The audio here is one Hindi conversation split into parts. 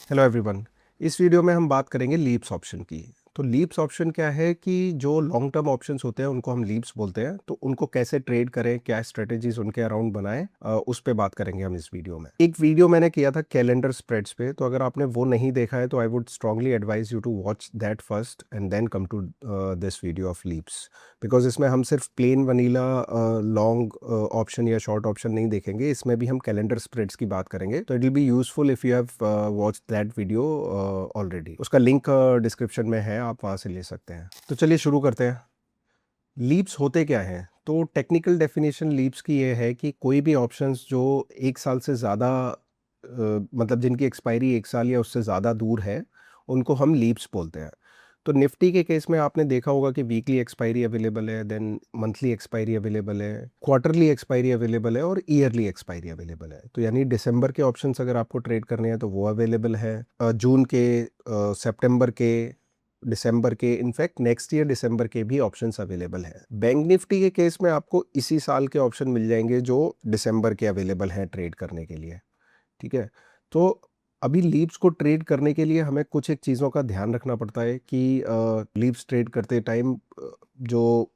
Hello everyone. इस वीडियो में हम बात करेंगे लीप्स ऑप्शन की। तो लीप्स ऑप्शन क्या है कि जो लॉन्ग टर्म ऑप्शंस होते हैं उनको हम लीप्स बोलते हैं। तो उनको कैसे ट्रेड करें, क्या स्ट्रेटेजीज उनके अराउंड बनाएं, उस पे बात करेंगे हम इस वीडियो में। एक वीडियो मैंने किया था कैलेंडर स्प्रेड्स पे, तो अगर आपने वो नहीं देखा है तो I would strongly advise you to watch that first and then come to this video of LEAPS. Because इसमें हम सिर्फ प्लेन वनीला लॉन्ग ऑप्शन या शॉर्ट ऑप्शन नहीं देखेंगे, इसमें भी हम कैलेंडर स्प्रेड्स की बात करेंगे। तो it will be useful if you have watch that video already. उसका लिंक डिस्क्रिप्शन में है, आप वहाँ से ले सकते हैं। तो चलिए शुरू करते हैं। लीप्स होते क्या हैं? तो टेक्निकल डेफिनेशन लीप्स की ये है कि कोई भी ऑप्शंस जो एक साल से ज़्यादा मतलब जिनकी एक्सपायरी एक साल या उससे ज़्यादा दूर है, उनको हम लीप्स बोलते हैं। तो निफ्टी के केस में आपने देखा होगा कि वीकली एक्सपायरी अवेलेबल है, देन मंथली एक्सपायरी अवेलेबल है, क्वार्टरली एक्सपायरी अवेलेबल है और ईयरली एक्सपायरी अवेलेबल है। तो यानी दिसंबर के ऑप्शंस अगर आपको ट्रेड करने हैं तो वो अवेलेबल है, जून के, सितंबर के, दिसंबर के, इनफैक्ट नेक्स्ट ईयर दिसंबर के भी ऑप्शंस अवेलेबल हैं। बैंक निफ्टी के केस में आपको इसी साल के ऑप्शन मिल जाएंगे जो दिसंबर के अवेलेबल हैं ट्रेड करने के लिए। ठीक है। तो अभी लीव्स को ट्रेड करने के लिए हमें कुछ एक चीज़ों का ध्यान रखना पड़ता है कि लीव्स ट्रेड करते टाइम जो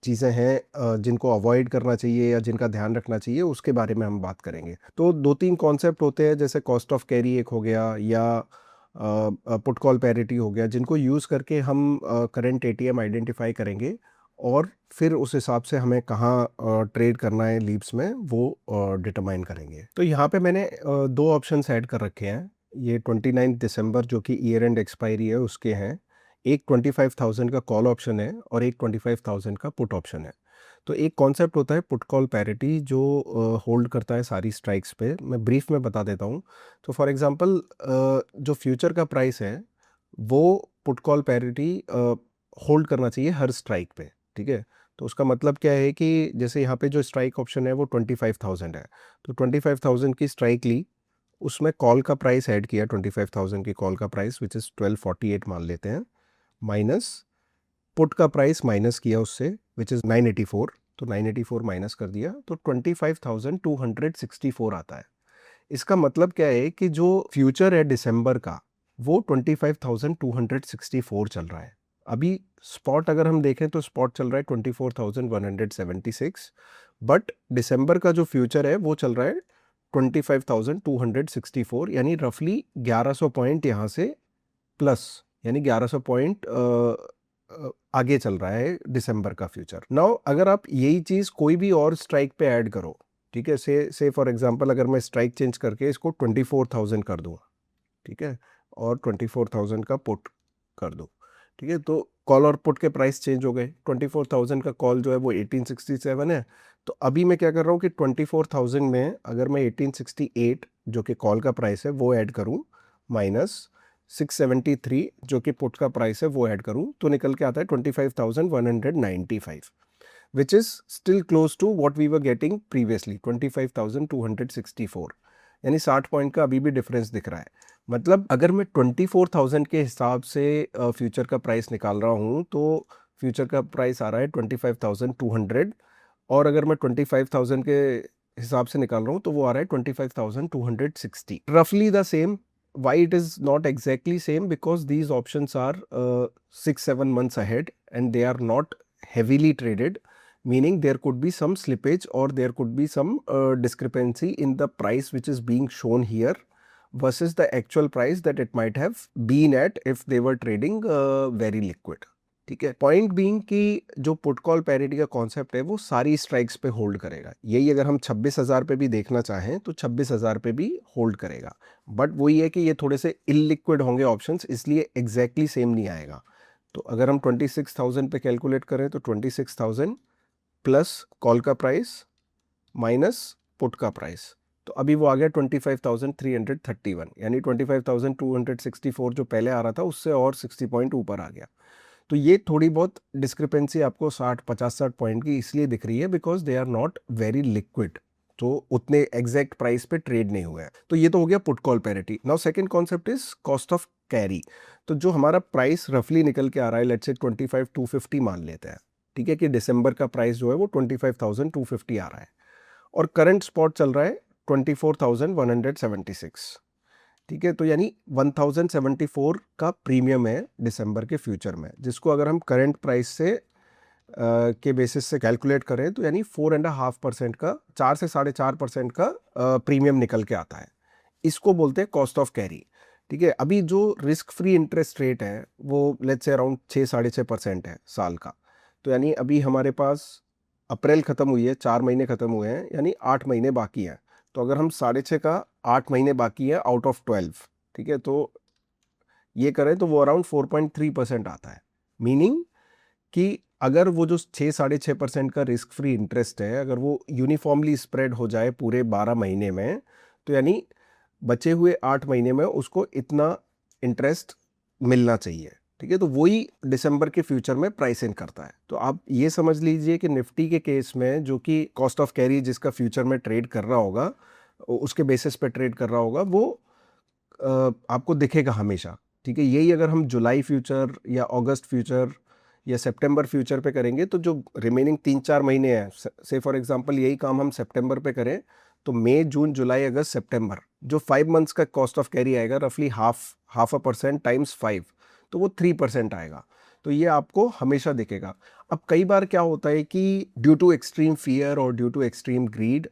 चीज़ें हैं जिनको अवॉइड करना चाहिए या जिनका ध्यान रखना चाहिए, उसके बारे में हम बात करेंगे। तो दो तीन कॉन्सेप्ट होते हैं, जैसे कॉस्ट ऑफ कैरी एक हो गया, या पुट कॉल पैरिटी हो गया, जिनको यूज़ करके हम करंट एटीएम आइडेंटिफाई करेंगे और फिर उस हिसाब से हमें कहाँ ट्रेड करना है लीव्स में, वो डिटरमाइन करेंगे। तो यहाँ पे मैंने दो ऑप्शंस ऐड कर रखे हैं। ये 29 दिसंबर जो कि ईयर एंड एक्सपायरी है उसके हैं। एक 25,000 का कॉल ऑप्शन है और एक 25,000 का पुट ऑप्शन है। तो एक कॉन्सेप्ट होता है पुट कॉल पैरिटी जो होल्ड करता है सारी स्ट्राइक्स पे। मैं ब्रीफ में बता देता हूँ। तो फॉर एग्जांपल जो फ्यूचर का प्राइस है वो पुट कॉल पैरिटी होल्ड करना चाहिए हर स्ट्राइक पे। ठीक है। तो उसका मतलब क्या है कि जैसे यहाँ पे जो स्ट्राइक ऑप्शन है वो 25,000 है, तो 25,000 की स्ट्राइक ली, उसमें कॉल का प्राइस ऐड किया, 25,000 की कॉल का प्राइस विच इज़ 1248 मान लेते हैं, माइनस पुट का प्राइस माइनस किया उससे विच इज़ 984। तो 984 माइनस कर दिया तो 25,264 आता है। इसका मतलब क्या है कि जो फ्यूचर है दिसंबर का वो 25,264 चल रहा है। अभी स्पॉट अगर हम देखें तो स्पॉट चल रहा है 24,176, बट दिसंबर का जो फ्यूचर है वो चल रहा है 25,264, यानी रफली 1100 पॉइंट यहाँ से प्लस, यानी 1100 पॉइंट आगे चल रहा है दिसंबर का फ्यूचर। नाउ अगर आप यही चीज़ कोई भी और स्ट्राइक पे ऐड करो, ठीक है, से फॉर एग्जांपल अगर मैं स्ट्राइक चेंज करके इसको 24,000 कर दूँ, ठीक है, और 24,000 का पुट कर दूँ, ठीक है, तो कॉल और पुट के प्राइस चेंज हो गए। 24,000 का कॉल जो है वो 1867 है। तो अभी मैं क्या कर रहा हूँ कि 24,000 में अगर मैं 1868 जो कि कॉल का प्राइस है वो ऐड करूँ, माइनस 673 जो कि पुट का प्राइस है वो ऐड करूँ, तो निकल के आता है 25,195, which is still close to what we were getting previously, 25,264, यानी 60 पॉइंट का अभी भी डिफरेंस दिख रहा है। मतलब अगर मैं 24,000 के हिसाब से फ्यूचर का प्राइस निकाल रहा हूँ तो फ्यूचर का प्राइस आ रहा है 25,200, और अगर मैं 25,000 के हिसाब से निकाल रहा हूँ तो वो आ रहा है 25,260, रफली the same. Why it is not exactly same? Because these options are 6-7 months ahead and they are not heavily traded, meaning there could be some slippage or there could be some discrepancy in the price which is being shown here versus the actual price that it might have been at if they were trading very liquid. ठीक है। पॉइंट बीइंग कि जो पुट कॉल पैरिटी का कॉन्सेप्ट है वो सारी स्ट्राइक्स पे होल्ड करेगा। यही अगर हम 26,000 पे भी देखना चाहें तो 26,000 पे भी होल्ड करेगा, बट वही है कि ये थोड़े से इलिक्विड होंगे ऑप्शंस, इसलिए एग्जैक्टली सेम नहीं आएगा। तो अगर हम 26,000 पे कैलकुलेट करें तो 26,000 प्लस कॉल का प्राइस माइनस पुट का प्राइस, तो अभी वो आ गया 25,331, यानी 25,264 जो पहले आ रहा था उससे और 60 पॉइंट ऊपर आ गया। तो ये थोड़ी बहुत डिस्क्रिपेंसी आपको 50-60 पॉइंट की इसलिए दिख रही है because they are not very liquid, तो उतने एग्जैक्ट प्राइस पे ट्रेड नहीं हुए हैं। तो ये तो हो गया put call parity. Now second concept is cost of carry. तो जो हमारा प्राइस रफली निकल के आ रहा है, लेट्स से 25,250 मान लेते हैं, ठीक है, कि दिसंबर का प्राइस जो है वो 25,250 आ रहा है और करंट स्पॉट चल रहा है 24,176, ठीक है, तो यानी 1074 का प्रीमियम है दिसंबर के फ्यूचर में, जिसको अगर हम करंट प्राइस से के बेसिस से कैलकुलेट करें तो यानी 4.5% का, 4 से 4.5% का प्रीमियम निकल के आता है। इसको बोलते हैं कॉस्ट ऑफ कैरी। ठीक है, अभी जो रिस्क फ्री इंटरेस्ट रेट है वो लेट्स से अराउंड 6-6.5% है साल का। तो यानी अभी हमारे पास अप्रैल ख़त्म हुई है, 4 महीने ख़त्म हुए हैं, यानी 8 महीने बाकी हैं। तो अगर हम 6.5 का 8 महीने बाकी है आउट ऑफ 12, ठीक है, तो ये करें तो वो अराउंड 4.3% आता है। मीनिंग कि अगर वो जो 6-6.5% का रिस्क फ्री इंटरेस्ट है, अगर वो यूनिफॉर्मली स्प्रेड हो जाए पूरे 12 महीने में, तो यानी बचे हुए 8 महीने में उसको इतना इंटरेस्ट मिलना चाहिए। ठीक है, तो वही दिसंबर के फ्यूचर में प्राइस इन करता है। तो आप ये समझ लीजिए कि निफ्टी के केस में जो कि कॉस्ट ऑफ कैरी जिसका फ्यूचर में ट्रेड कर रहा होगा, उसके बेसिस पे ट्रेड कर रहा होगा, वो आपको दिखेगा हमेशा। ठीक है, यही अगर हम जुलाई फ्यूचर या अगस्त फ्यूचर या सितंबर फ्यूचर पे करेंगे तो जो रिमेनिंग 3-4 महीने हैं, से फॉर एग्जांपल यही काम हम सितंबर पे करें तो मई जून जुलाई अगस्त सितंबर, जो 5 मंथ्स का कॉस्ट ऑफ कैरी आएगा रफली हाफ अ परसेंट टाइम्स 5, तो वो 3% आएगा। तो ये आपको हमेशा दिखेगा। अब कई बार क्या होता है कि ड्यू टू एक्सट्रीम फियर और due to extreme greed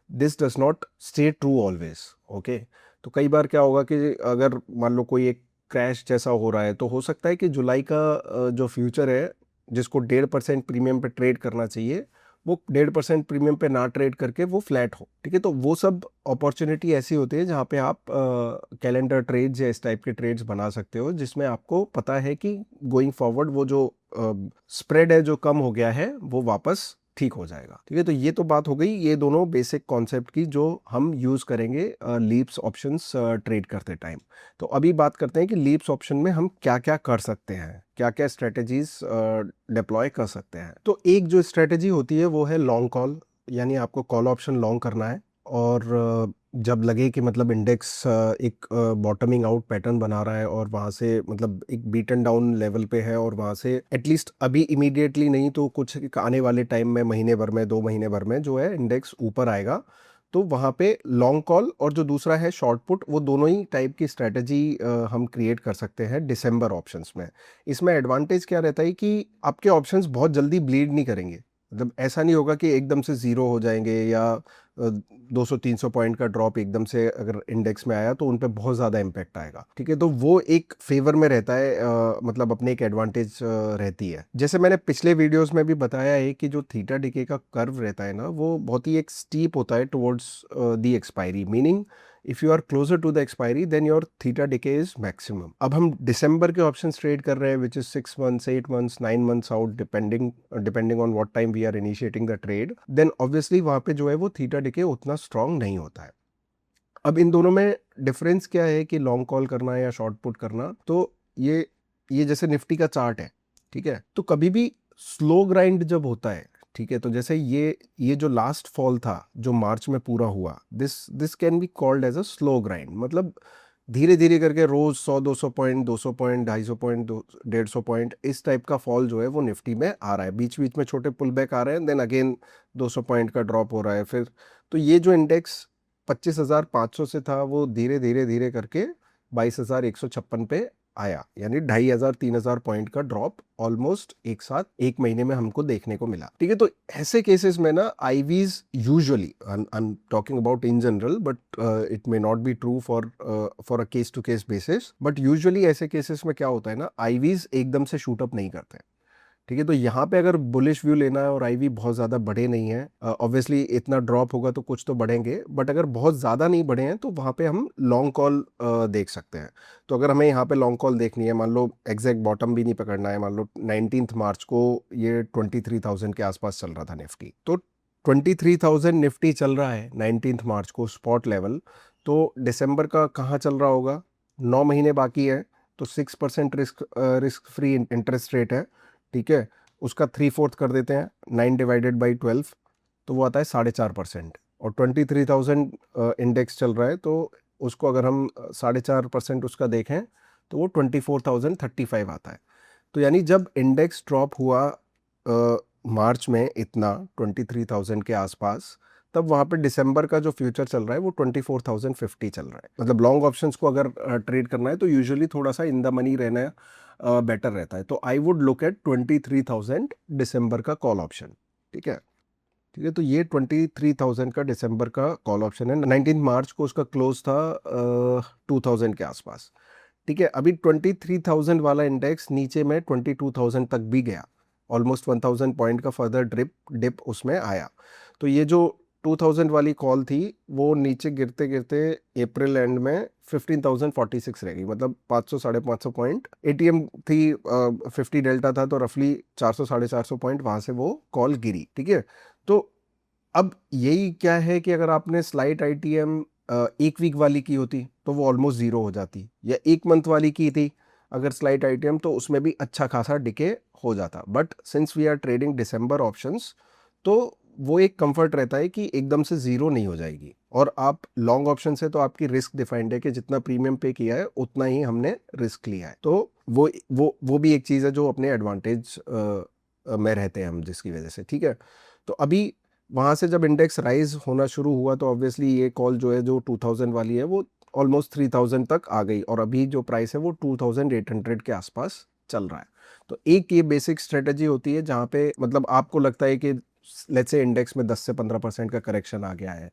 this does not stay true always. Okay, तो कई बार क्या होगा कि अगर मान लो कोई एक क्रैश जैसा हो रहा है तो हो सकता है कि जुलाई का जो फ्यूचर है जिसको 1.5% प्रीमियम पे ट्रेड करना चाहिए, वो 1.5% प्रीमियम पे ना ट्रेड करके वो फ्लैट हो। ठीक है, तो वो सब अपॉर्चुनिटी ऐसी होती है जहाँ पे आप कैलेंडर ट्रेड्स या इस टाइप के ट्रेड्स बना सकते हो, जिसमें आपको पता है कि गोइंग फॉरवर्ड वो जो स्प्रेड है जो कम हो गया है वो वापस ठीक हो जाएगा। ठीक है, तो ये तो बात हो गई ये दोनों बेसिक कॉन्सेप्ट की जो हम यूज़ करेंगे लीप्स ऑप्शंस ट्रेड करते टाइम। तो अभी बात करते हैं कि लीप्स ऑप्शन में हम क्या क्या कर सकते हैं, क्या क्या स्ट्रेटजीज डिप्लॉय कर सकते हैं। तो एक जो स्ट्रेटजी होती है वो है लॉन्ग कॉल, यानी आपको कॉल ऑप्शन लॉन्ग करना है और जब लगे कि मतलब इंडेक्स एक बॉटमिंग आउट पैटर्न बना रहा है और वहाँ से मतलब एक बीटन डाउन लेवल पे है और वहाँ से एटलीस्ट अभी इमीडिएटली नहीं तो कुछ एक आने वाले टाइम में, महीने भर में, 2 महीने भर में जो है इंडेक्स ऊपर आएगा, तो वहाँ पे लॉन्ग कॉल और जो दूसरा है शॉर्ट पुट, वो दोनों ही टाइप की स्ट्रेटजी हम क्रिएट कर सकते हैं दिसंबर ऑप्शंस में। इसमें एडवांटेज क्या रहता है कि आपके ऑप्शंस बहुत जल्दी ब्लीड नहीं करेंगे। मतलब ऐसा नहीं होगा कि एकदम से ज़ीरो हो जाएंगे या 200-300 पॉइंट का ड्रॉप एकदम से अगर इंडेक्स में आया तो उन पे बहुत ज़्यादा इम्पैक्ट आएगा। ठीक है, तो वो एक फेवर में रहता है, मतलब अपने एक एडवांटेज रहती है। जैसे मैंने पिछले वीडियोस में भी बताया है कि जो थीटा डिके का कर्व रहता है ना, वो बहुत ही एक स्टीप होता है towards the expiry. Meaning if you are closer to the expiry then your theta decay is maximum. अब हम दिसंबर के ऑप्शन ट्रेड कर रहे हैं which is 6 months, 8 months, 9 months out, depending on what time we are initiating the trade, then obviously वहां पे जो है वो थीटा डिके उतना स्ट्रांग नहीं होता है। अब इन दोनों में डिफरेंस क्या है कि लॉन्ग कॉल करना या शॉर्ट पुट करना, तो ये जैसे निफ्टी का चार्ट है, ठीक है, तो कभी भी स्लो ग्राइंड जब होता है, ठीक है, तो जैसे ये जो लास्ट फॉल था जो मार्च में पूरा हुआ, this can be called as a slow grind. मतलब धीरे धीरे करके रोज 100-200 पॉइंट, 200 पॉइंट, 250 पॉइंट, 150 पॉइंट, इस टाइप का फॉल जो है वो निफ्टी में आ रहा है। बीच बीच में छोटे पुल बैक आ रहे हैं, देन अगेन 200 पॉइंट का ड्रॉप हो रहा है फिर। तो ये जो इंडेक्स 25,500 से था वो धीरे धीरे धीरे करके 22,156 पे आया, यानी 2,500-3,000 पॉइंट का ड्रॉप ऑलमोस्ट एक साथ एक महीने में हमको देखने को मिला। ठीक है, तो ऐसे केसेस में ना IVs usually, I am talking about in general but it may not be true for a case to case basis, but usually ऐसे केसेस में क्या होता है ना, आईवीज एकदम से शूट अप नहीं करते। ठीक है, तो यहाँ पे अगर बुलिश व्यू लेना है और आईवी बहुत ज़्यादा बढ़े नहीं है, ऑब्वियसली इतना ड्रॉप होगा तो कुछ तो बढ़ेंगे, बट अगर बहुत ज़्यादा नहीं बढ़े हैं तो वहाँ पे हम लॉन्ग कॉल देख सकते हैं। तो अगर हमें यहाँ पे लॉन्ग कॉल देखनी है, मान लो एग्जैक्ट बॉटम भी नहीं पकड़ना है, मान लो 19 मार्च को ये 23,000 के आसपास चल रहा था निफ्टी, तो 23,000 निफ्टी चल रहा है 19 मार्च को स्पॉट लेवल, तो दिसंबर का कहाँ चल रहा होगा, 9 महीने बाकी है, तो 6% रिस्क फ्री इंटरेस्ट रेट है। ठीक है, उसका 3/4 कर देते हैं, 9/12, तो वो आता है 4.5%। और 23,000 इंडेक्स चल रहा है, तो उसको अगर हम 4.5% उसका देखें तो वो 24,035 आता है। तो यानी जब इंडेक्स ड्रॉप हुआ मार्च में इतना 23,000 के आसपास, तब वहाँ पे दिसंबर का जो फ्यूचर चल रहा है वो 24,050 चल रहा है। मतलब लॉन्ग ऑप्शंस को अगर ट्रेड करना है तो यूजुअली थोड़ा सा इन द मनी रहना बेटर रहता है। तो आई वुड लुक एट 23,000 दिसंबर का कॉल ऑप्शन। ठीक है, ठीक है। तो ये 23,000 का दिसंबर का कॉल ऑप्शन है। 19 मार्च को उसका क्लोज था 2,000 के आसपास। ठीक है, अभी 23,000 वाला इंडेक्स नीचे में 22,000 तक भी गया, ऑलमोस्ट 1,000 पॉइंट का फर्दर डिप उसमें आया। तो ये जो 2,000 वाली कॉल थी वो नीचे गिरते गिरते अप्रैल एंड में 15,046 रह गई, मतलब 500 साढ़े 500 पॉइंट। एटीएम थी 50 डेल्टा था, तो रफली 400 साढ़े 400 पॉइंट वहां से वो कॉल गिरी। ठीक है, तो अब यही क्या है कि अगर आपने स्लाइट आईटीएम एक वीक वाली की होती तो वो ऑलमोस्ट जीरो हो जाती, या एक मंथ वाली की थी अगर स्लाइट आईटीएम, तो उसमें भी अच्छा खासा डिके हो जाता। But since we are trading December options, तो वो एक कंफर्ट रहता है कि एकदम से जीरो नहीं हो जाएगी। और आप लॉन्ग ऑप्शन से तो आपकी रिस्क डिफाइंड है कि जितना प्रीमियम पे किया है उतना ही हमने रिस्क लिया है। तो वो भी एक चीज़ है जो अपने एडवांटेज में रहते हैं हम, जिसकी वजह से। ठीक है, तो अभी वहाँ से जब इंडेक्स राइज होना शुरू हुआ तो ऑब्वियसली ये कॉल जो है जो 2,000 वाली है वो ऑलमोस्ट 3,000 तक आ गई, और अभी जो प्राइस है वो 2,800 के आसपास चल रहा है। तो एक ये बेसिक स्ट्रेटजी होती है जहाँ पे मतलब आपको लगता है कि लेट्स से इंडेक्स में 10 से 15% का करेक्शन आ गया है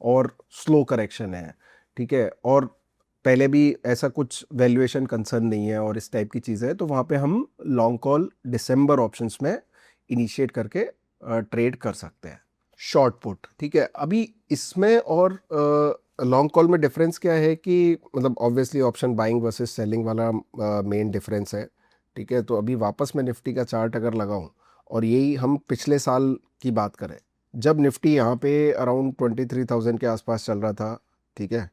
और स्लो करेक्शन है। ठीक है, और पहले भी ऐसा कुछ वैल्यूएशन कंसर्न नहीं है और इस टाइप की चीज़ें हैं, तो वहाँ पे हम लॉन्ग कॉल दिसंबर ऑप्शंस में इनिशिएट करके ट्रेड कर सकते हैं, शॉर्ट पुट। ठीक है, अभी इसमें और लॉन्ग कॉल में डिफरेंस क्या है कि मतलब obviously option buying versus selling वाला मेन डिफरेंस है। ठीक है, तो अभी वापस मैं निफ्टी का चार्ट अगर लगाऊं और यही हम पिछले साल की बात करें, जब निफ्टी यहाँ पे अराउंड 23,000 के आसपास चल रहा था। ठीक है,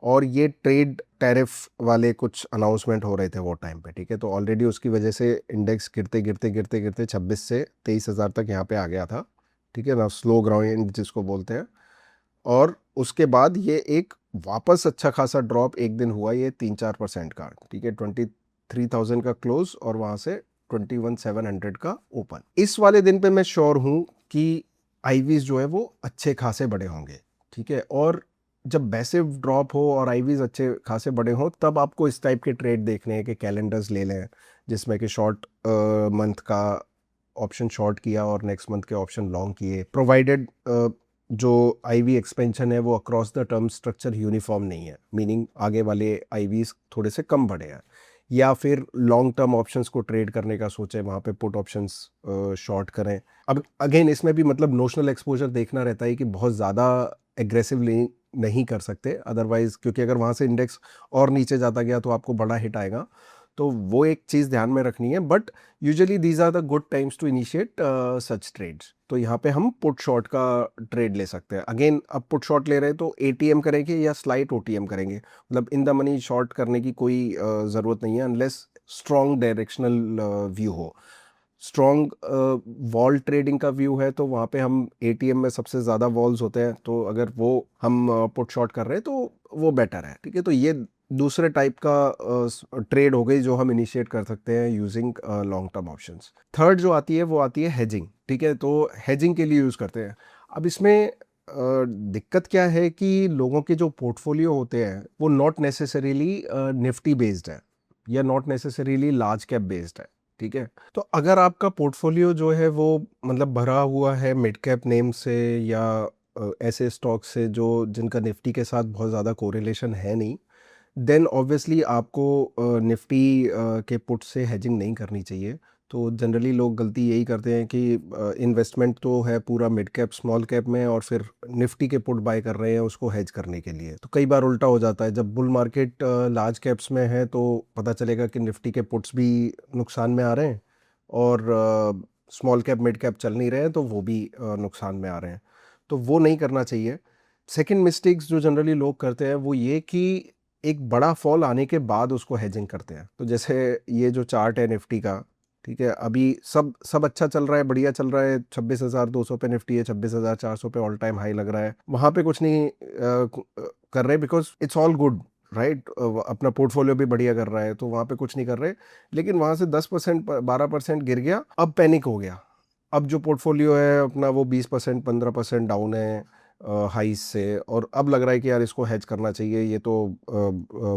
और ये ट्रेड टैरिफ वाले कुछ अनाउंसमेंट हो रहे थे वो टाइम पे। ठीक है, तो ऑलरेडी उसकी वजह से इंडेक्स गिरते गिरते गिरते गिरते 26 से 23,000 तक यहाँ पे आ गया था। ठीक है ना, स्लो ग्राउंड जिसको बोलते हैं। और उसके बाद ये एक वापस अच्छा खासा ड्रॉप एक दिन हुआ, ये 3-4% का। ठीक है, 23,000 का क्लोज और वहाँ से 21,700 का ओपन। इस वाले दिन पे मैं श्योर हूँ कि आईवीज जो है वो अच्छे खासे बड़े होंगे। ठीक है, और जब मैसिव ड्रॉप हो और आईवीज अच्छे खासे बड़े हों तब आपको इस टाइप के ट्रेड देखने हैं कि कैलेंडर्स ले लें जिसमें कि शॉर्ट मंथ का ऑप्शन शॉर्ट किया और नेक्स्ट मंथ के ऑप्शन लॉन्ग किए, प्रोवाइडेड जो आईवी एक्सपेंशन है वो across the term structure uniform नहीं है, मीनिंग आगे वाले आईवीज थोड़े से कम बड़े हैं। या फिर लॉन्ग टर्म ऑप्शंस को ट्रेड करने का सोचे, वहाँ पे पुट ऑप्शंस शॉर्ट करें। अब अगेन इसमें भी मतलब नोशनल एक्सपोजर देखना रहता है कि बहुत ज़्यादा एग्रेसिवली नहीं कर सकते अदरवाइज, क्योंकि अगर वहाँ से इंडेक्स और नीचे जाता गया तो आपको बड़ा हिट आएगा। तो वो एक चीज़ ध्यान में रखनी है। But usually these are the good times to initiate such trades. तो यहाँ पे हम पुट शॉर्ट का ट्रेड ले सकते हैं। अगेन अब पुट शॉर्ट ले रहे हैं तो एटीएम करेंगे या स्लाइट ओटीएम करेंगे, मतलब इन द मनी शॉर्ट करने की कोई ज़रूरत नहीं है अनलेस स्ट्रॉन्ग डायरेक्शनल व्यू हो। स्ट्रॉन्ग वॉल ट्रेडिंग का व्यू है तो वहाँ पे हम एटीएम में सबसे ज़्यादा वॉल्स होते हैं, तो अगर वो हम पुट शॉर्ट कर रहे हैं तो वो बेटर है। ठीक है, तो ये दूसरे टाइप का ट्रेड हो गई जो हम इनिशिएट कर सकते हैं using long term options. Third जो आती है वो आती है हेजिंग। ठीक है, तो हेजिंग के लिए यूज़ करते हैं। अब इसमें दिक्कत क्या है कि लोगों के जो पोर्टफोलियो होते हैं वो नॉट नेसेसरीली निफ्टी बेस्ड है या not necessarily large cap based है। ठीक है, तो अगर आपका पोर्टफोलियो जो है वो मतलब भरा हुआ है मिड कैप नेम से या ऐसे स्टॉक से जो जिनका निफ्टी के साथ बहुत ज़्यादा कोरिलेशन है नहीं, देन ऑब्वियसली आपको निफ्टी के पुट से हेजिंग नहीं करनी चाहिए। तो जनरली लोग गलती यही करते हैं कि इन्वेस्टमेंट तो है पूरा मिड कैप स्मॉल कैप में और फिर निफ्टी के पुट बाय कर रहे हैं उसको हेज करने के लिए। तो कई बार उल्टा हो जाता है, जब बुल मार्केट लार्ज कैप्स में है तो पता चलेगा कि निफ्टी के पुट्स भी नुकसान में आ रहे हैं और स्मॉल कैप मिड कैप चल नहीं रहे हैं तो वो भी नुकसान में आ रहे हैं। तो वो नहीं करना चाहिए। सेकंड मिस्टेक्स जो जनरली लोग करते हैं वो ये कि एक बड़ा फॉल आने के बाद उसको हेजिंग करते हैं। तो जैसे ये जो चार्ट है निफ्टी का, ठीक है, अभी सब अच्छा चल रहा है, बढ़िया चल रहा है, 26,200 पे निफ्टी है, 26,400 पे ऑल टाइम हाई लग रहा है, वहाँ पे कुछ नहीं कर रहे because it's all good right. अपना पोर्टफोलियो भी बढ़िया कर रहा है तो वहाँ पे कुछ नहीं कर रहे। लेकिन वहाँ से 10% 12% गिर गया, अब पैनिक हो गया। अब जो पोर्टफोलियो है अपना वो 20% 15% डाउन है, हाई से, और अब लग रहा है कि यार इसको हेज करना चाहिए, ये तो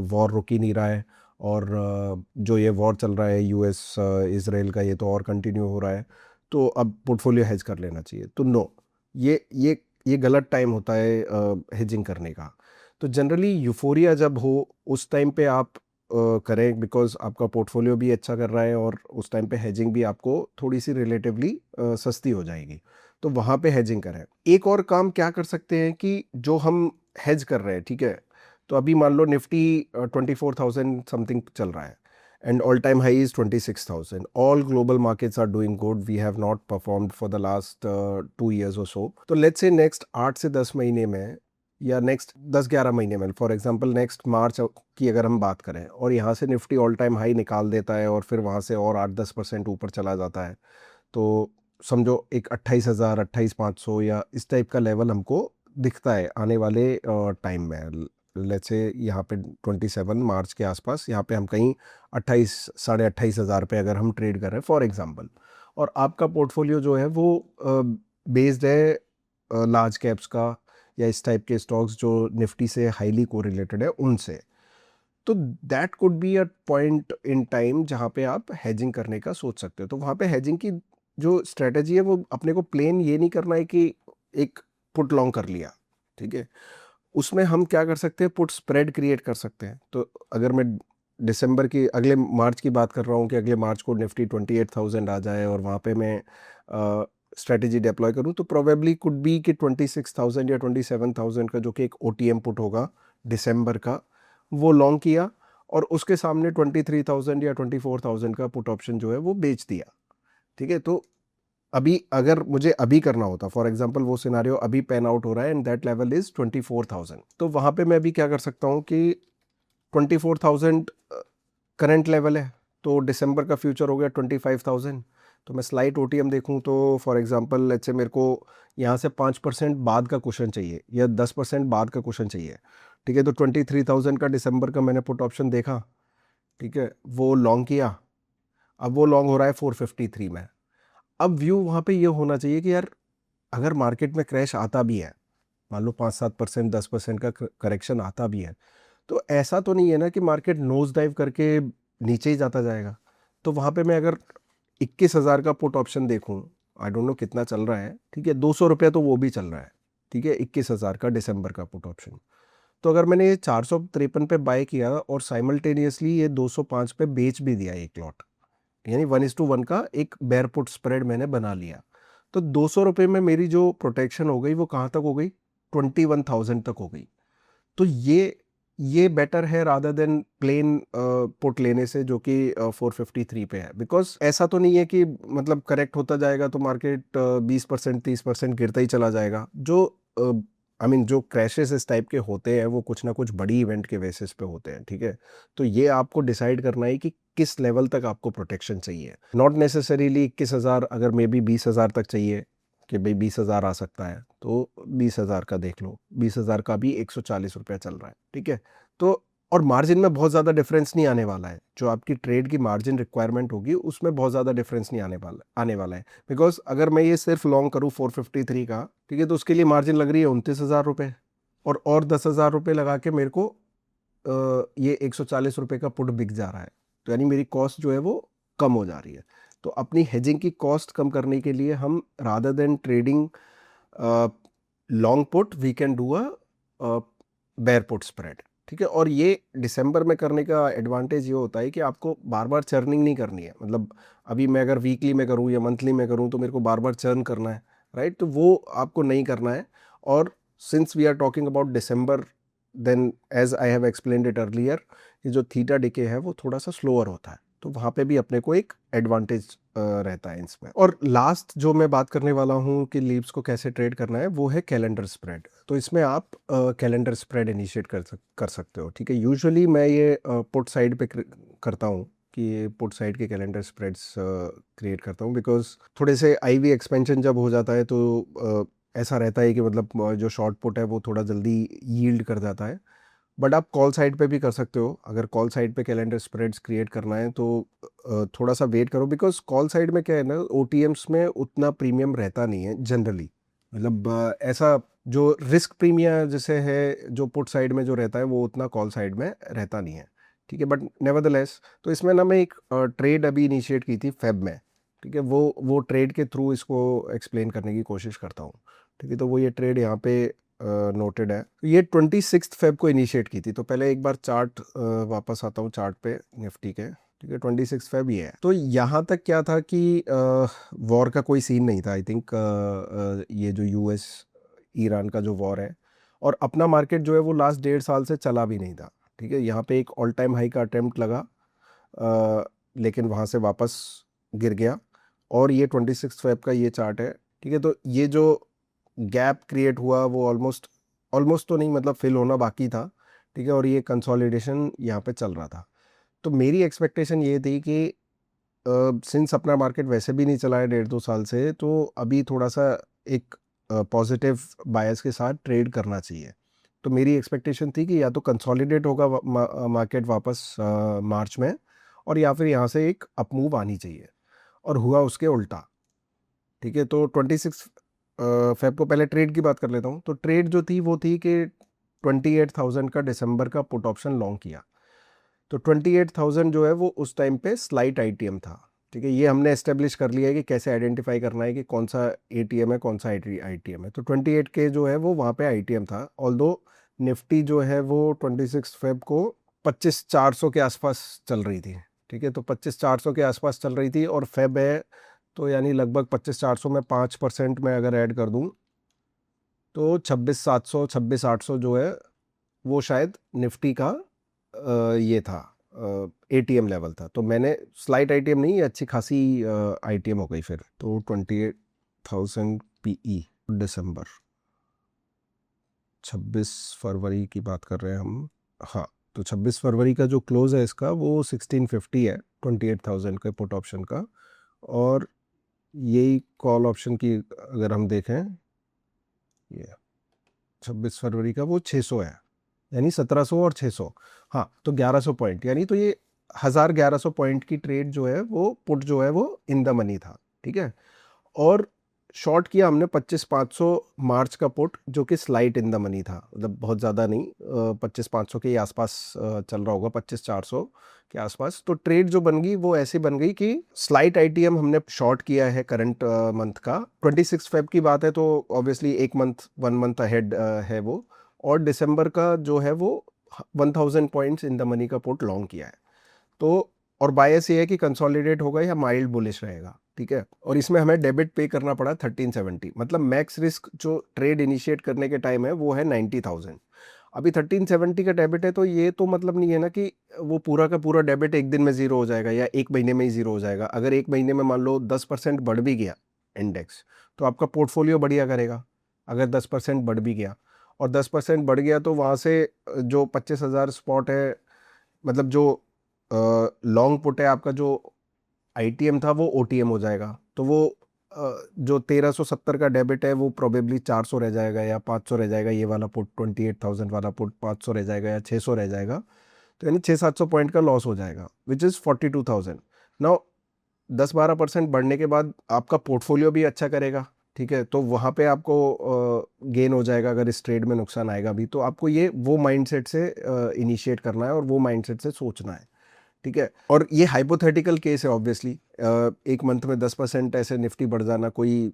वॉर रुक ही नहीं रहा है, और जो ये वॉर चल रहा है यूएस इसराइल का, ये तो और कंटिन्यू हो रहा है, तो अब पोर्टफोलियो हेज कर लेना चाहिए। तो नो, ये गलत टाइम होता है हेजिंग करने का। तो जनरली यूफोरिया जब हो उस टाइम पे आप करें, बिकॉज आपका पोर्टफोलियो भी अच्छा कर रहा है और उस टाइम पे हेजिंग भी आपको थोड़ी सी रिलेटिवली सस्ती हो जाएगी, तो वहाँ पे हेजिंग करें। एक और काम क्या कर सकते हैं कि जो हम हेज कर रहे हैं, ठीक है, तो अभी मान लो निफ्टी 24,000 समथिंग चल रहा है, and all-time high is 26,000. All global markets are doing good. We have not performed for the last 2 years or so. तो let's say next 8 से 10 महीने में, या नेक्स्ट 10-11 महीने में, फॉर एग्जांपल नेक्स्ट मार्च की अगर हम बात करें, और यहाँ से निफ्टी ऑल टाइम हाई निकाल देता है और फिर वहाँ से और 8-10% ऊपर चला जाता है, तो समझो एक 28,000, 28,500 या इस टाइप का लेवल हमको दिखता है आने वाले टाइम में। लेट्स से यहाँ पे 27 मार्च के आसपास यहाँ पे हम कहीं 28, 28,500 पे अगर हम ट्रेड कर रहे हैं फॉर एग्जांपल, और आपका पोर्टफोलियो जो है वो बेस्ड है लार्ज कैप्स का या इस टाइप के स्टॉक्स जो निफ्टी से हाईली कोरिलेटेड है उनसे, तो that could be a point in time जहाँ पे आप हेजिंग करने का सोच सकते हो। तो वहाँ पे हेजिंग की जो स्ट्रेटजी है वो अपने को प्लेन ये नहीं करना है कि एक पुट लॉन्ग कर लिया, ठीक है, उसमें हम क्या कर सकते हैं, पुट स्प्रेड क्रिएट कर सकते हैं। तो अगर मैं दिसंबर की, अगले मार्च की बात कर रहा हूँ कि अगले मार्च को निफ्टी 28,000 आ जाए और वहाँ पे मैं स्ट्रेटजी डिप्लॉय करूँ, तो प्रोबेबली कुड बी कि 26,000 या 27,000 का जो कि एक ओटीएम पुट होगा दिसंबर का, वो लॉन्ग किया, और उसके सामने 23,000 या 24,000 का पुट ऑप्शन जो है वो बेच दिया, ठीक है। तो अभी अगर मुझे अभी करना होता, फॉर एग्जांपल वो सिनारियो अभी पैन आउट हो रहा है एंड दैट लेवल इज 24,000, तो वहाँ पे मैं अभी क्या कर सकता हूँ कि 24,000 करंट लेवल है, तो दिसंबर का फ्यूचर हो गया 25,000, तो मैं स्लाइट ओटीएम देखूँ तो फॉर एग्जांपल लेट्स से मेरे को यहाँ से 5% बाद का क्वेश्चन चाहिए या 10% बाद का क्वेश्चन चाहिए, ठीक है, तो 23,000 का दिसंबर का मैंने पुट ऑप्शन देखा, ठीक है, वो लॉन्ग किया, अब वो लॉन्ग हो रहा है 453 में। अब व्यू वहाँ पे ये होना चाहिए कि यार अगर मार्केट में क्रैश आता भी है, मान लो 5-7%, 10% का करेक्शन आता भी है, तो ऐसा तो नहीं है ना कि मार्केट नोज डाइव करके नीचे ही जाता जाएगा। तो वहाँ पे मैं अगर 21,000 का पुट ऑप्शन देखूँ, आई डोंट नो कितना चल रहा है, ठीक है, 200 रुपये तो वो भी चल रहा है, ठीक है, 21,000 का दिसंबर का पुट ऑप्शन। तो अगर मैंने ये 453 पे बाय किया और साइमल्टेनियसली ये 205 पे बेच भी दिया एक लॉट, यानी 1:1 का एक बेयर पुट स्प्रेड मैंने बना लिया, तो 200 रुपये में मेरी जो प्रोटेक्शन हो गई वो कहाँ तक हो गई, 21,000 तक हो गई। तो ये बेटर है रादर देन प्लेन पुट लेने से जो कि 453 पे है, बिकॉज ऐसा तो नहीं है कि मतलब करेक्ट होता जाएगा तो मार्केट 20%, 30% गिरता ही चला जाएगा। जो आई मीन जो क्रैशेस इस टाइप के होते हैं वो कुछ ना कुछ बड़ी इवेंट के बेसिस पे होते हैं, ठीक है। तो ये आपको डिसाइड करना है कि किस लेवल तक आपको प्रोटेक्शन चाहिए, नॉट नेसेसरीली 21,000, अगर मे बी 20,000 तक चाहिए कि भाई 20,000 आ सकता है, तो 20,000 का देख लो, 20,000 का भी 140 रुपया चल रहा है, ठीक है। तो और मार्जिन में बहुत ज़्यादा डिफरेंस नहीं आने वाला है, जो आपकी ट्रेड की मार्जिन रिक्वायरमेंट होगी उसमें बहुत ज़्यादा डिफरेंस नहीं आने वाला है, बिकॉज अगर मैं ये सिर्फ लॉन्ग करूँ 453 का, ठीक है, तो उसके लिए मार्जिन लग रही है 29,000 रुपये, और 10,000 रुपये लगा के मेरे को ये 140 रुपये का पुट बिक जा रहा है, तो यानी मेरी कॉस्ट जो है वो कम हो जा रही है। तो अपनी हेजिंग की कॉस्ट कम करने के लिए हम rather than trading long put we can do a bear put spread, ठीक है। और ये दिसंबर में करने का एडवांटेज ये होता है कि आपको बार बार चर्निंग नहीं करनी है, मतलब अभी मैं अगर वीकली में करूँ या मंथली में करूँ तो मेरे को बार बार चर्न करना है, राइट, तो वो आपको नहीं करना है। और since we are talking about December, then as I have explained it earlier, कि जो थीटा डिके है वो थोड़ा सा स्लोअर होता है, तो वहाँ पे भी अपने को एक एडवांटेज रहता है इसमें। और लास्ट जो मैं बात करने वाला हूँ कि लीव्स को कैसे ट्रेड करना है, वो है कैलेंडर स्प्रेड। तो इसमें आप कैलेंडर स्प्रेड इनिशिएट कर सकते हो, ठीक है। यूजुअली मैं ये पुट साइड पे करता हूँ कि ये पुट साइड के कैलेंडर स्प्रेड्स क्रिएट करता हूँ, बिकॉज थोड़े से आईवी एक्सपेंशन जब हो जाता है तो ऐसा रहता है कि मतलब जो शॉर्ट पुट है वो थोड़ा जल्दी यील्ड कर जाता है। बट आप कॉल साइड पे भी कर सकते हो, अगर कॉल साइड पे कैलेंडर स्प्रेड्स क्रिएट करना है तो थोड़ा सा वेट करो, बिकॉज कॉल साइड में क्या है ना, ओटीएम्स में उतना प्रीमियम रहता नहीं है जनरली, मतलब ऐसा जो रिस्क प्रीमियम जैसे है जो पुट साइड में जो रहता है वो उतना कॉल साइड में रहता नहीं है, ठीक है। बट नेवरदलेस, तो इसमें ना मैं एक ट्रेड अभी इनिशिएट की थी फेब में, ठीक है। वो ट्रेड के थ्रू इसको एक्सप्लेन करने की कोशिश करता हूँ, ठीक है। तो वो ये ट्रेड यहाँ पे नोटेड है। ये 26 फेब को इनिशिएट की थी। तो पहले एक बार चार्ट वापस आता हूँ चार्ट पे निफ्टी के, ठीक है। 26 फेब ये है। तो यहाँ तक क्या था कि वॉर का कोई सीन नहीं था, आई थिंक। ये जो यूएस ईरान का जो वॉर है, और अपना मार्केट जो है वो लास्ट 1.5 साल से चला भी नहीं था, ठीक है। यहाँ पे एक ऑल टाइम हाई का अटेम्प्ट लगा, लेकिन वहाँ से वापस गिर गया। और ये 26 फेब का ये चार्ट है, ठीक है। तो ये जो गैप क्रिएट हुआ वो ऑलमोस्ट ऑलमोस्ट तो नहीं, मतलब फिल होना बाकी था, ठीक है। और ये कंसोलिडेशन यहाँ पे चल रहा था। तो मेरी एक्सपेक्टेशन ये थी कि सिंस अपना मार्केट वैसे भी नहीं चला है 1.5 2 साल से, तो अभी थोड़ा सा एक पॉजिटिव बायस के साथ ट्रेड करना चाहिए। तो मेरी एक्सपेक्टेशन थी कि या तो कंसोलिडेट होगा मार्केट वापस मार्च में, और या फिर यहाँ से एक अपमूव आनी चाहिए, और हुआ उसके उल्टा, ठीक है। तो 26 फेब को पहले ट्रेड की बात कर लेता हूँ। तो ट्रेड जो थी वो थी कि 28,000 का दिसंबर का पुट ऑप्शन लॉन्ग किया। तो 28,000 जो है वो उस टाइम पे स्लाइट आईटीएम था, ठीक है। ये हमने एस्टेब्लिश कर लिया है कि कैसे आइडेंटिफाई करना है कि कौन सा एटीएम है, कौन सा आईटीएम है। तो 28 के जो है वो वहाँ पे आईटीएम था। ऑल्दो निफ्टी जो है वो 26 फेब को 25,400 के आसपास चल रही थी, ठीक है। तो 25,400 के आसपास चल रही थी, और फेब है तो यानी लगभग 25,400 में 5% में अगर ऐड कर दूं तो 26,700 26,800 जो है वो शायद निफ्टी का ये था, एटीएम लेवल था। तो मैंने स्लाइट आईटीएम नहीं, ये अच्छी खासी आईटीएम हो गई फिर। तो 28,000 पीई दिसंबर, 26 फरवरी की बात कर रहे हैं हम। हाँ, तो 26 फरवरी का जो क्लोज है इसका वो 1650 है 28,000 के पुट ऑप्शन का। और यही कॉल ऑप्शन की अगर हम देखें, ये 26 फरवरी का वो 600 है, यानी 1700 और 600। हाँ, तो 1100 पॉइंट, यानी तो ये 1100 पॉइंट की ट्रेड जो है वो पुट जो है वो इन द मनी था, ठीक है। और शॉर्ट किया हमने 25,500 मार्च का पुट, जो कि स्लाइट इन द मनी था, मतलब बहुत ज़्यादा नहीं, 25,500 के आसपास चल रहा होगा, 25,400 के आसपास। तो ट्रेड जो बन गई वो ऐसी बन गई कि स्लाइट आईटीएम हमने शॉर्ट किया है करंट मंथ का। 26 फेब की बात है तो ऑब्वियसली एक मंथ 1 मंथ अहेड है वो। और दिसंबर का जो है वो 1,000 पॉइंट्स इन द मनी का पुट लॉन्ग किया है। तो और बायस ये है कि कंसोलिडेट होगा या माइल्ड बुलिश रहेगा, ठीक है। और इसमें हमें डेबिट पे करना पड़ा 1370, मतलब मैक्स रिस्क जो ट्रेड इनिशिएट करने के टाइम है वो है 90,000। अभी 1370 का डेबिट है, तो ये तो मतलब नहीं है ना कि वो पूरा का पूरा डेबिट एक दिन में जीरो हो जाएगा या एक महीने में ही जीरो हो जाएगा। अगर एक महीने में मान लो 10% बढ़ भी गया इंडेक्स, तो आपका पोर्टफोलियो बढ़िया करेगा। अगर 10% बढ़ भी गया, और 10% बढ़ गया तो वहाँ से जो 25,000 स्पॉट है, मतलब जो लॉन्ग पुट है आपका, जो आईटीएम था वो ओटीएम हो जाएगा। तो वो जो 1370 का डेबिट है वो प्रोबेबली 400 रह जाएगा या 500 रह जाएगा। ये वाला पुट 28,000 वाला पुट 500 रह जाएगा या 600 रह जाएगा। तो यानी 600-700 पॉइंट का लॉस हो जाएगा, विच इज़ 42,000। नाउ 10-12% बढ़ने के बाद आपका पोर्टफोलियो भी अच्छा करेगा, ठीक है। तो वहाँ पे आपको गेन हो जाएगा। अगर इस ट्रेड में नुकसान आएगा भी तो आपको ये वो माइंडसेट से इनिशिएट करना है और वो माइंडसेट से सोचना है, ठीक है। और ये हाइपोथेटिकल केस है ऑब्वियसली। एक मंथ में 10% ऐसे निफ्टी बढ़ जाना कोई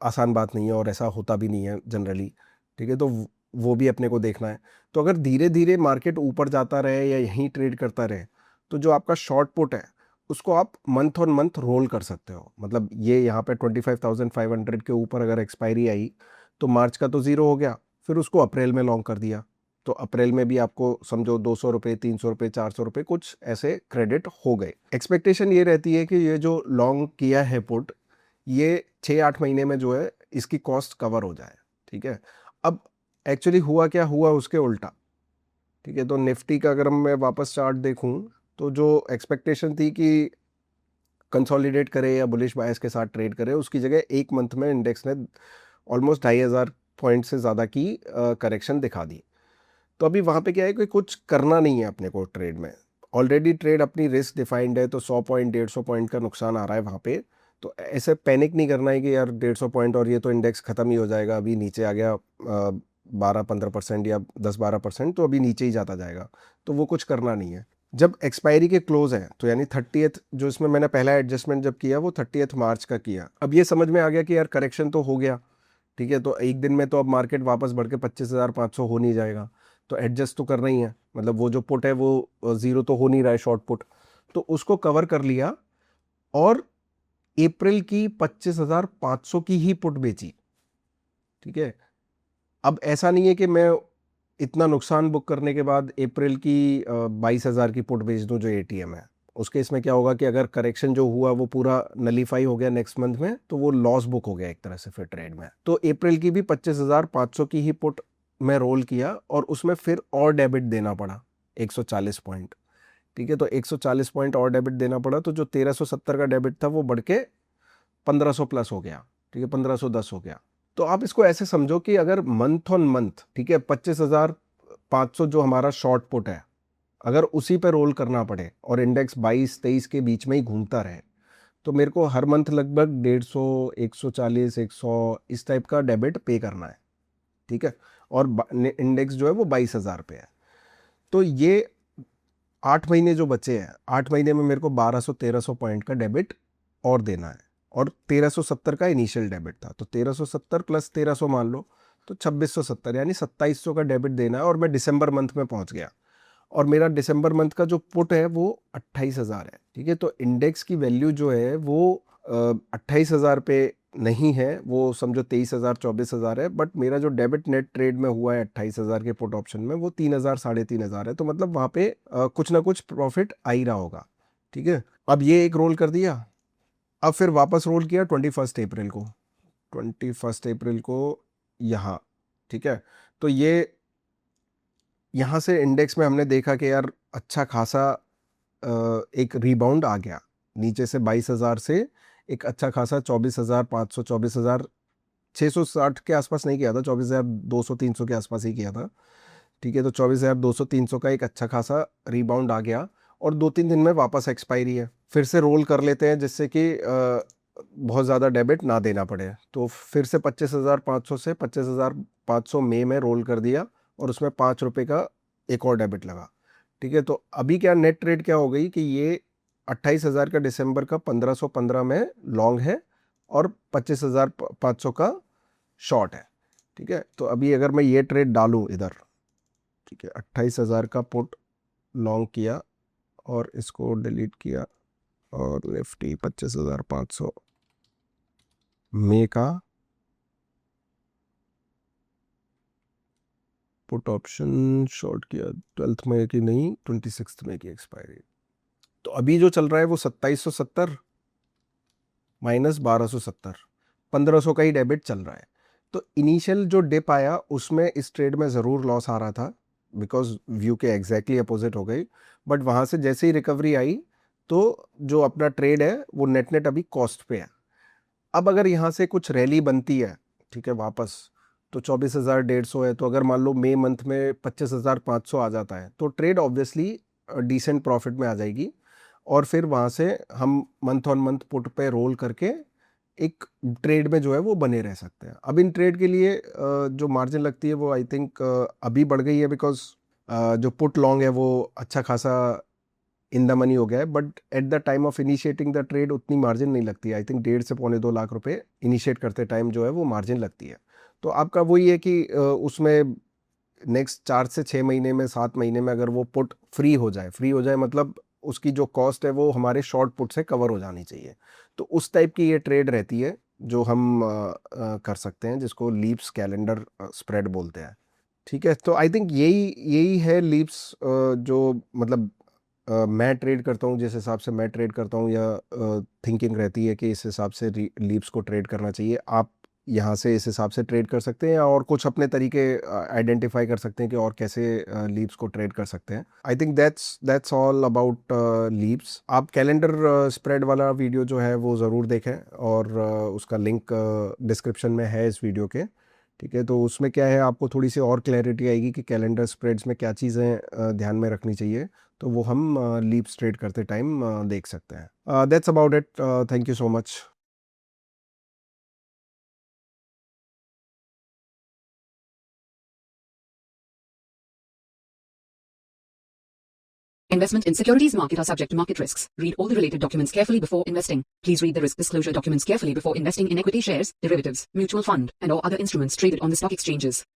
आसान बात नहीं है, और ऐसा होता भी नहीं है जनरली, ठीक है। तो वो भी अपने को देखना है। तो अगर धीरे धीरे मार्केट ऊपर जाता रहे या यहीं ट्रेड करता रहे, तो जो आपका शॉर्ट पुट है उसको आप मंथ ऑन मंथ रोल कर सकते हो। मतलब ये यहाँ पे 25,500 के ऊपर अगर एक्सपायरी आई तो मार्च का तो ज़ीरो हो गया, फिर उसको अप्रैल में लॉन्ग कर दिया, तो अप्रैल में भी आपको समझो 200 रुपये, 300 रुपये, 400 रुपये कुछ ऐसे क्रेडिट हो गए। एक्सपेक्टेशन ये रहती है कि ये जो लॉन्ग किया है पुट, ये 6-8 महीने में जो है इसकी कॉस्ट कवर हो जाए, ठीक है। अब एक्चुअली हुआ क्या, हुआ उसके उल्टा, ठीक है। तो निफ्टी का अगर मैं वापस चार्ट देखूं, तो जो एक्सपेक्टेशन थी कि कंसोलिडेट करे या बुलिश बायस के साथ ट्रेड करे, उसकी जगह एक मंथ में इंडेक्स ने ऑलमोस्ट 2,500 पॉइंट से ज़्यादा की करेक्शन दिखा दी। तो अभी वहाँ पे क्या है कि कुछ करना नहीं है अपने को ट्रेड में। ऑलरेडी ट्रेड अपनी रिस्क डिफाइंड है, तो 100 पॉइंट 150 पॉइंट का नुकसान आ रहा है वहाँ पे। तो ऐसे पैनिक नहीं करना है कि यार 150 पॉइंट और ये तो इंडेक्स ख़त्म ही हो जाएगा, अभी नीचे आ गया 12-15% या 10-12%, तो अभी नीचे ही जाता जाएगा, तो वो कुछ करना नहीं है। जब एक्सपायरी के क्लोज है तो यानी 30th, जो इसमें मैंने पहला एडजस्टमेंट जब किया वो 30th मार्च का किया, अब ये समझ में आ गया कि यार करेक्शन तो हो गया, ठीक है, तो एक दिन में तो अब मार्केट वापस बढ़ के 25,500 हो नहीं जाएगा, तो एडजस्ट तो करना ही है, मतलब वो जो पुट है वो ज़ीरो तो हो नहीं रहा है, शॉर्ट पुट, तो उसको कवर कर लिया और अप्रैल की 25,500 की ही पुट बेची, ठीक है। अब ऐसा नहीं है कि मैं इतना नुकसान बुक करने के बाद अप्रैल की 22,000 की पुट बेच दूं जो एटीएम है, उसके इसमें क्या होगा कि अगर करेक्शन जो हुआ वो पूरा नलीफाई हो गया नेक्स्ट मंथ में, तो वो लॉस बुक हो गया एक तरह से फिर ट्रेड में। तो अप्रैल की भी 25,500 की ही पुट मैं रोल किया और उसमें फिर और डेबिट देना पड़ा 140 पॉइंट, ठीक है, तो 140 पॉइंट और डेबिट देना पड़ा, तो जो 1370 का डेबिट था वो बढ़ के 1500 प्लस हो गया, ठीक है, 1510 हो गया। तो आप इसको ऐसे समझो कि अगर मंथ ऑन मंथ, ठीक है, 25,500 जो हमारा शॉर्ट पुट है, अगर उसी पे रोल करना पड़े और इंडेक्स 22-23 के बीच में ही घूमता रहे, तो मेरे को हर मंथ लगभग 150, 140, 100 इस टाइप का डेबिट पे करना है, ठीक है, और इंडेक्स जो है वो 22,000 पे है। तो ये 8 महीने जो बचे हैं, 8 महीने में मेरे को 1200-1300 पॉइंट का डेबिट और देना है, और 1370 का इनिशियल डेबिट था, तो 1370 प्लस 1300 मान लो, तो 2670 यानी 2700 का डेबिट देना है, और मैं दिसंबर मंथ में पहुंच गया, और मेरा दिसंबर मंथ का जो पुट है वो 28,000 है, ठीक है, तो इंडेक्स की वैल्यू जो है वो 28,000 पे नहीं है, वो समझो 23,000 24,000 है, बट मेरा जो डेबिट नेट ट्रेड में हुआ है 28,000 के पुट ऑप्शन में वो 3,000 3,500 है, तो मतलब वहाँ पे कुछ ना कुछ प्रॉफिट आ ही रहा होगा, ठीक है। अब ये एक रोल कर दिया, अब फिर वापस रोल किया 21 अप्रैल को, 21 अप्रैल को यहाँ, ठीक है, तो ये यहाँ से इंडेक्स में हमने देखा कि यार अच्छा खासा एक रिबाउंड आ गया नीचे से 22,000 से, एक अच्छा खासा 24,500 24,660 के आसपास नहीं किया था, 24,200-300 के आसपास ही किया था, ठीक है, तो 24,200-300 का एक अच्छा खासा रिबाउंड आ गया, और 2-3 दिन में वापस एक्सपायरी है, फिर से रोल कर लेते हैं जिससे कि बहुत ज़्यादा डेबिट ना देना पड़े, तो फिर से 25,500 से 25,500 मई में रोल कर दिया, और उसमें ₹5 का एक और डेबिट लगा, ठीक है, तो अभी क्या नेट ट्रेड क्या हो गई कि ये 28,000 का दिसंबर का 1515 में लॉन्ग है, और 25,500 का शॉर्ट है, ठीक है, तो अभी अगर मैं ये ट्रेड डालूं इधर, ठीक है, 28,000 का पुट लॉन्ग किया और इसको डिलीट किया, और निफ्टी 25,500 मई का पुट ऑप्शन शॉर्ट किया, 12 मई की नहीं, 26 मई की एक्सपायरी, तो अभी जो चल रहा है वो 2770 माइनस 1270, 1500 का ही डेबिट चल रहा है। तो इनिशियल जो डिप आया उसमें इस ट्रेड में ज़रूर लॉस आ रहा था, बिकॉज व्यू के एग्जैक्टली अपोजिट हो गई, बट वहाँ से जैसे ही रिकवरी आई तो जो अपना ट्रेड है वो नेट नेट अभी कॉस्ट पे है। अब अगर यहाँ से कुछ रैली बनती है, ठीक है, वापस, तो 24,150 है, तो अगर मान लो मई मंथ में 25,500 आ जाता है, तो ट्रेड ऑब्वियसली डिसेंट प्रॉफिट में आ जाएगी, और फिर वहाँ से हम मंथ ऑन मंथ पुट पे रोल करके एक ट्रेड में जो है वो बने रह सकते हैं। अब इन ट्रेड के लिए जो मार्जिन लगती है वो आई थिंक अभी बढ़ गई है, बिकॉज जो पुट लॉन्ग है वो अच्छा खासा इन द मनी हो गया है, but at the time of initiating the trade उतनी मार्जिन नहीं लगती है, आई थिंक 1.5 से 2.25 लाख रुपए इनिशिएट करते टाइम जो है वो मार्जिन लगती है। तो आपका वही है कि उसमें नेक्स्ट 4 से 6 महीने में, 7 महीने में अगर वो पुट फ्री हो जाए मतलब उसकी जो कॉस्ट है वो हमारे शॉर्ट पुट से कवर हो जानी चाहिए, तो उस टाइप की ये ट्रेड रहती है जो हम कर सकते हैं, जिसको लीप्स कैलेंडर स्प्रेड बोलते हैं, ठीक है। तो आई थिंक यही यही है लीप्स, जो मतलब मैं ट्रेड करता हूँ, जिस हिसाब से मैं ट्रेड करता हूँ, या थिंकिंग रहती है कि इस हिसाब से लीप्स को ट्रेड करना चाहिए, आप यहाँ से इस हिसाब से ट्रेड कर सकते हैं, या और कुछ अपने तरीके आइडेंटिफाई कर सकते हैं कि और कैसे लीप्स को ट्रेड कर सकते हैं। I think that's all about leaps. आप कैलेंडर स्प्रेड वाला वीडियो जो है वो ज़रूर देखें, और उसका लिंक डिस्क्रिप्शन में है इस वीडियो के, ठीक है, तो उसमें क्या है आपको थोड़ी सी और क्लैरिटी आएगी कि कैलेंडर स्प्रेड्स में क्या चीज़ें ध्यान में रखनी चाहिए, तो वो हम लीप्स ट्रेड करते टाइम देख सकते हैं। That's about it, thank you so much. Investment in securities market are subject to market risks. Read all the related documents carefully before investing. Please read the risk disclosure documents carefully before investing in equity shares, derivatives, mutual fund, and or other instruments traded on the stock exchanges.